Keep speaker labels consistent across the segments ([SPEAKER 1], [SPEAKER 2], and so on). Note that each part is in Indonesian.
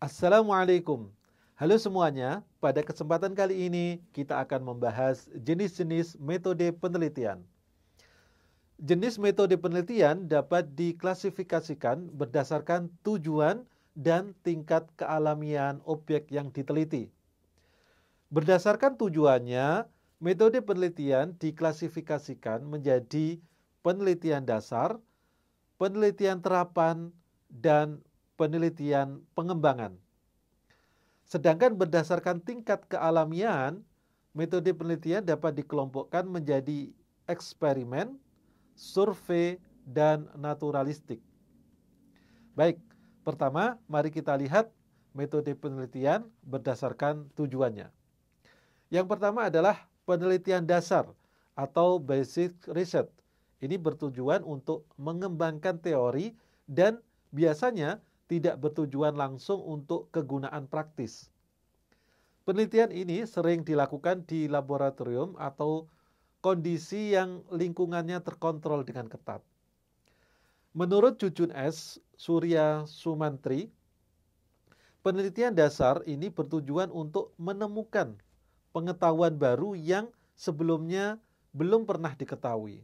[SPEAKER 1] Assalamualaikum. Halo semuanya, pada kesempatan kali ini kita akan membahas jenis-jenis metode penelitian. Jenis metode penelitian dapat diklasifikasikan berdasarkan tujuan dan tingkat kealamian objek yang diteliti. Berdasarkan tujuannya, metode penelitian diklasifikasikan menjadi penelitian dasar, penelitian terapan, dan penelitian pengembangan. Sedangkan berdasarkan tingkat kealamian, metode penelitian dapat dikelompokkan menjadi eksperimen, survei, dan naturalistik. Baik, pertama mari kita lihat metode penelitian berdasarkan tujuannya. Yang pertama adalah penelitian dasar atau basic research. Ini bertujuan untuk mengembangkan teori dan biasanya tidak bertujuan langsung untuk kegunaan praktis. Penelitian ini sering dilakukan di laboratorium atau kondisi yang lingkungannya terkontrol dengan ketat. Menurut Jujun S. Surya Sumantri, penelitian dasar ini bertujuan untuk menemukan pengetahuan baru yang sebelumnya belum pernah diketahui.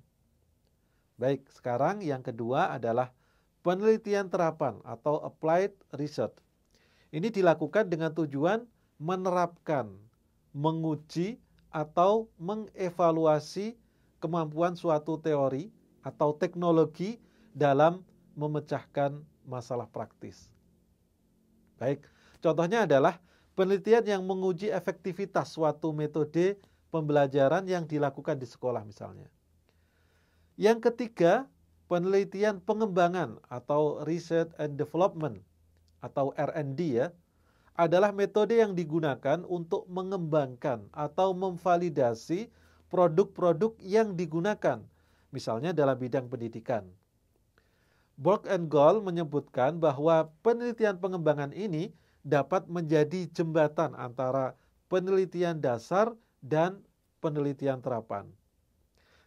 [SPEAKER 1] Baik, sekarang yang kedua adalah penelitian terapan atau applied research. Ini dilakukan dengan tujuan menerapkan, menguji, atau mengevaluasi kemampuan suatu teori atau teknologi dalam memecahkan masalah praktis. Baik, contohnya adalah penelitian yang menguji efektivitas suatu metode pembelajaran yang dilakukan di sekolah misalnya. Yang ketiga, penelitian pengembangan atau research and development atau R&D ya, adalah metode yang digunakan untuk mengembangkan atau memvalidasi produk-produk yang digunakan, misalnya dalam bidang pendidikan. Borg and Gall menyebutkan bahwa penelitian pengembangan ini dapat menjadi jembatan antara penelitian dasar dan penelitian terapan.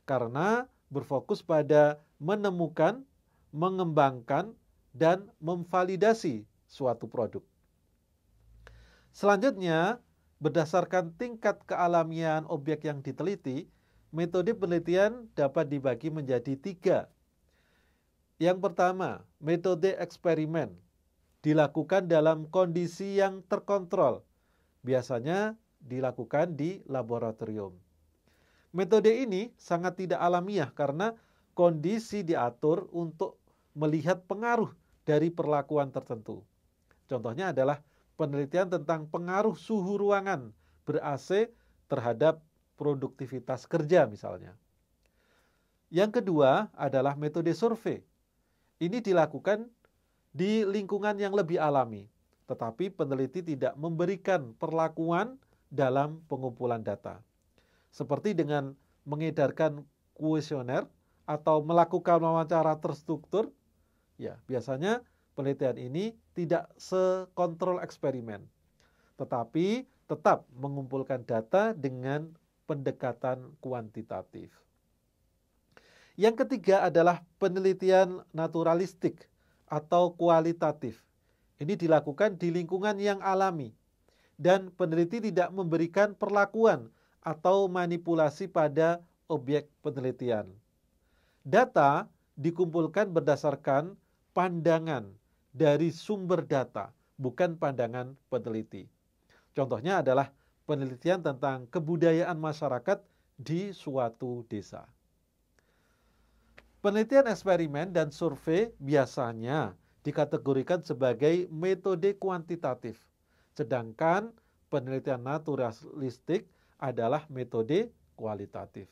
[SPEAKER 1] Karena berfokus pada menemukan, mengembangkan, dan memvalidasi suatu produk. Selanjutnya, berdasarkan tingkat kealamian objek yang diteliti, metode penelitian dapat dibagi menjadi 3. Yang pertama, metode eksperimen, dilakukan dalam kondisi yang terkontrol, biasanya dilakukan di laboratorium. Metode ini sangat tidak alamiah karena kondisi diatur untuk melihat pengaruh dari perlakuan tertentu. Contohnya adalah penelitian tentang pengaruh suhu ruangan ber-AC terhadap produktivitas kerja misalnya. Yang kedua adalah metode survei. Ini dilakukan di lingkungan yang lebih alami, tetapi peneliti tidak memberikan perlakuan dalam pengumpulan data. Seperti dengan mengedarkan kuesioner atau melakukan wawancara terstruktur, ya biasanya penelitian ini tidak sekontrol eksperimen, tetapi tetap mengumpulkan data dengan pendekatan kuantitatif. Yang ketiga adalah penelitian naturalistik atau kualitatif. Ini dilakukan di lingkungan yang alami dan peneliti tidak memberikan perlakuan atau manipulasi pada objek penelitian. Data dikumpulkan berdasarkan pandangan dari sumber data, bukan pandangan peneliti. Contohnya adalah penelitian tentang kebudayaan masyarakat di suatu desa. Penelitian eksperimen dan survei biasanya dikategorikan sebagai metode kuantitatif, sedangkan penelitian naturalistik adalah metode kualitatif.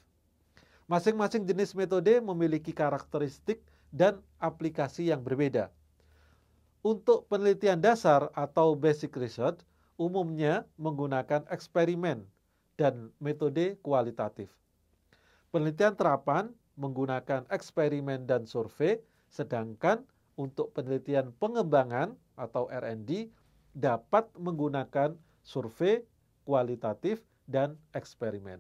[SPEAKER 1] Masing-masing jenis metode memiliki karakteristik dan aplikasi yang berbeda. Untuk penelitian dasar atau basic research, umumnya menggunakan eksperimen dan metode kualitatif. Penelitian terapan menggunakan eksperimen dan survei, sedangkan untuk penelitian pengembangan atau R&D dapat menggunakan survei, kualitatif, dan eksperimen.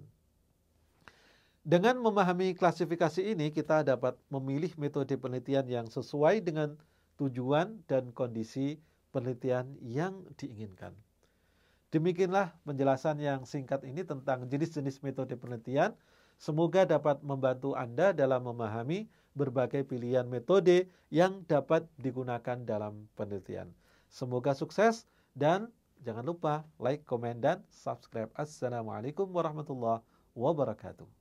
[SPEAKER 1] Dengan memahami klasifikasi ini, kita dapat memilih metode penelitian yang sesuai dengan tujuan dan kondisi penelitian yang diinginkan. Demikianlah penjelasan yang singkat ini tentang jenis-jenis metode penelitian. Semoga dapat membantu Anda dalam memahami berbagai pilihan metode yang dapat digunakan dalam penelitian. Semoga sukses dan jangan lupa like, komen, dan subscribe. Assalamualaikum warahmatullahi wabarakatuh.